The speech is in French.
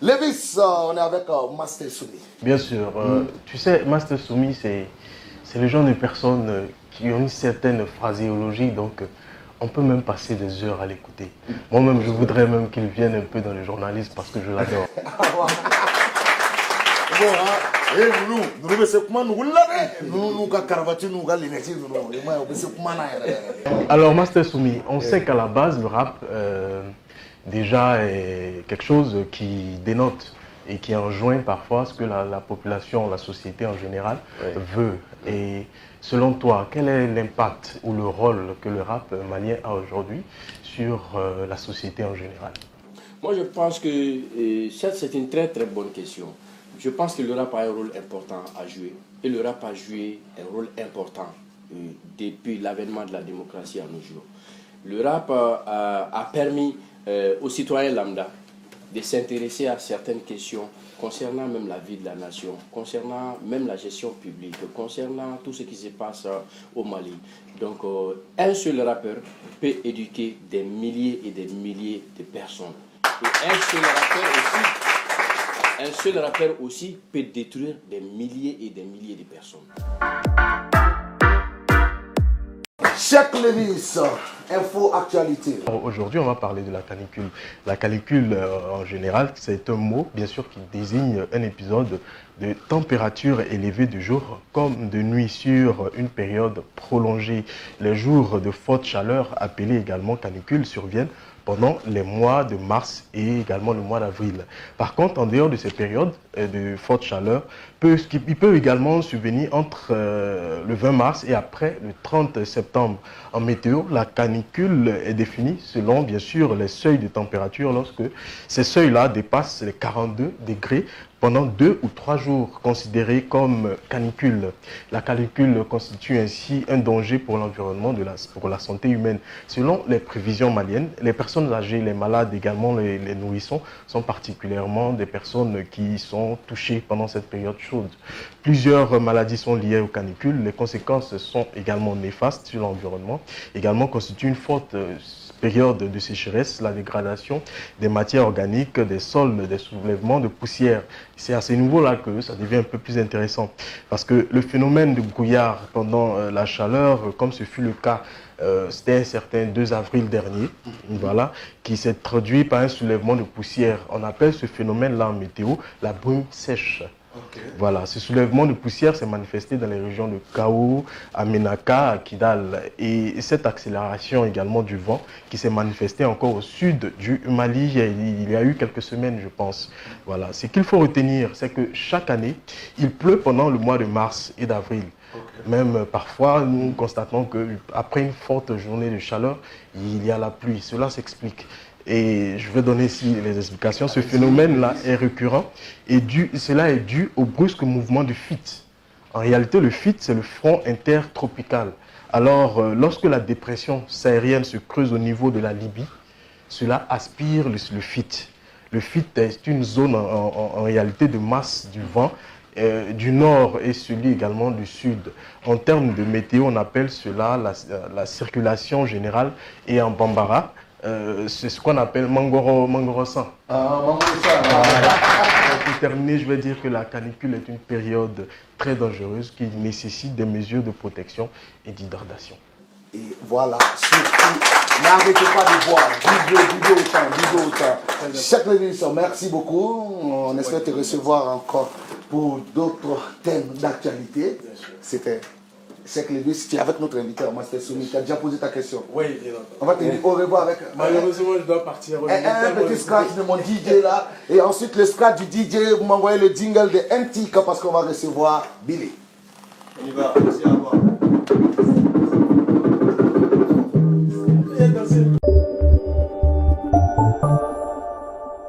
Lévis, on est avec Master Soumi. Bien sûr. Tu sais, Master Soumi, c'est le genre de personnes qui ont une certaine phraséologie, donc on peut même passer des heures à l'écouter. Moi-même, je voudrais même qu'il vienne un peu dans le journalisme parce que je l'adore. Alors, Master Soumi, on sait qu'à la base, le rap, déjà, est quelque chose qui dénote et qui enjoint parfois ce que la population, la société en général veut. Et selon toi, quel est l'impact ou le rôle que le rap malien a aujourd'hui sur la société en général? Moi, je pense que c'est une très très bonne question. Je pense que le rap a un rôle important à jouer. Et le rap a joué un rôle important depuis l'avènement de la démocratie à nos jours. Le rap a permis aux citoyens lambda de s'intéresser à certaines questions concernant même la vie de la nation, concernant même la gestion publique, concernant tout ce qui se passe au Mali. Donc, un seul rappeur peut éduquer des milliers et des milliers de personnes. Et un seul rappeur aussi peut détruire des milliers et des milliers de personnes. Cheikh Lévis, info actualité. Aujourd'hui, on va parler de la canicule. La canicule, en général, c'est un mot, bien sûr, qui désigne un épisode de température élevée du jour comme de nuit sur une période prolongée. Les jours de forte chaleur, appelés également canicule, surviennent pendant les mois de mars et également le mois d'avril. Par contre, en dehors de ces périodes de forte chaleur, il peut également survenir entre le 20 mars et après le 30 septembre. En météo, la canicule est définie selon, bien sûr, les seuils de température lorsque ces seuils-là dépassent les 42 degrés pendant 2 ou 3 jours, considérés comme canicule. La canicule constitue ainsi un danger pour l'environnement, pour la santé humaine. Selon les prévisions maliennes, les personnes âgées, les malades, également les nourrissons, sont particulièrement des personnes qui sont touchées pendant cette période chaude. Plusieurs maladies sont liées aux canicules. Les conséquences sont également néfastes sur l'environnement. Également constitue une forte période de sécheresse, la dégradation des matières organiques, des sols, des soulèvements de poussière. C'est à ce niveau-là que ça devient un peu plus intéressant. Parce que le phénomène de brouillard pendant la chaleur, comme ce fut le cas, c'était un certain 2 avril dernier, voilà, qui s'est traduit par un soulèvement de poussière. On appelle ce phénomène-là en météo la brume sèche. Okay. Voilà, ce soulèvement de poussière s'est manifesté dans les régions de Kao, à Menaka, à Kidal. Et cette accélération également du vent qui s'est manifestée encore au sud du Mali il y a eu quelques semaines, je pense. Voilà, ce qu'il faut retenir, c'est que chaque année, il pleut pendant le mois de mars et d'avril. Okay. Même parfois, nous constatons qu'après une forte journée de chaleur, il y a la pluie. Cela s'explique. Et je vais donner ici les explications. Ce phénomène-là est récurrent et cela est dû au brusque mouvement du FIT. En réalité, le FIT, c'est le front intertropical. Alors, lorsque la dépression saharienne se creuse au niveau de la Libye, cela aspire le FIT. Le FIT est une zone en réalité de masse du vent du nord et celui également du sud. En termes de météo, on appelle cela la circulation générale et en bambara. C'est ce qu'on appelle Mangoro-san. Ah, Mangoro-san. Pour terminer, je vais dire que la canicule est une période très dangereuse qui nécessite des mesures de protection et d'hydratation. Et voilà, surtout, n'arrêtez pas de boire. Vivez autant. Cheikh Lévis, merci beaucoup. On espère te recevoir encore pour d'autres thèmes d'actualité. C'était Cheikh Lévis, tu es avec notre invité, Master Soumi. Tu as déjà posé ta question. Oui, on va te dire au revoir avec. Malheureusement, je dois partir. Un petit scratch de mon DJ là. Et ensuite, le scratch du DJ, vous m'envoyez le jingle de NTK parce qu'on va recevoir Billy. On y va, merci, au revoir.